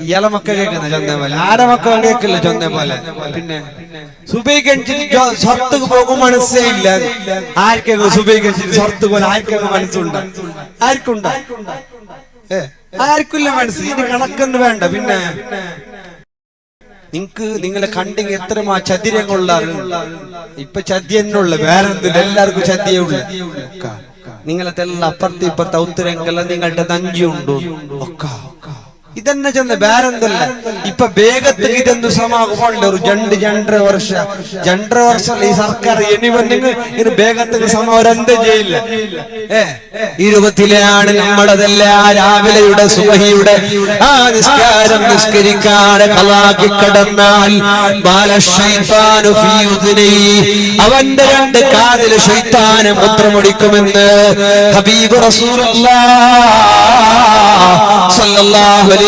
ഇയാളെ മക്കൾ കേൾക്കുന്ന ചൊന്ന പോലെ, ആരെ മക്കളും കേൾക്കില്ല ചൊന്ന പോലെ. പിന്നെ സുബൈക്കനുസരിച്ച് സ്വത്ത് പോകും മനസ്സേ ഇല്ല. ആർക്കെങ്കിലും സുബൈക്കനുസരിച്ച് സ്വത്ത് പോലെ ആർക്കെങ്കിലും മനസ്സുണ്ട്? ആർക്കുണ്ട്? ആർക്കില്ല മനസ്സ്. ഇനി കണക്കൊന്നും വേണ്ട. പിന്നെ നിങ്ങളെ കണ്ടെങ്കിൽ എത്രമാ ചതിരങ്ങളുള്ള. ഇപ്പൊ ചതിയന്നുള്ള വേറെ എന്തില്ല, എല്ലാവർക്കും ചതിയുള്ളു. നിങ്ങളെല്ലാം അപ്പുറത്ത് ഇപ്പുറത്തെ ഉത്തരങ്കല്ല നിങ്ങളുടെ നഞ്ചിയുണ്ടോ ഒക്കെ ഇതന്നെ ചെന്ന് വേറെന്തല്ല. ഇപ്പൊ വേഗത്തിൽ ഇതെന്തു സമാകുമ്പോണ്ട് ഒരു 2-2.5 വർഷം ഈ സർക്കാർ ഇനി വന്നെങ്കിൽ ഇത് വേഗത്തിൽ സമരം ചെയ്യില്ല. 20-ലാണ് നമ്മളതെല്ലാ രാവിലെയുടെ സുബഹിയുടെ ആ നിസ്കാരം നിസ്കരിക്കാതെ ഖളാക്കി കടന്നാൽ ബാലശൈത്താനു ഫീ ഉദ്നി, അവന്റെ 2 കാതിൽ ശൈത്താൻ മുദ്രമുടിക്കുമെന്ന് ഹബീബ് റസൂലുള്ളാഹി സ്വല്ലല്ലാഹു അലൈഹി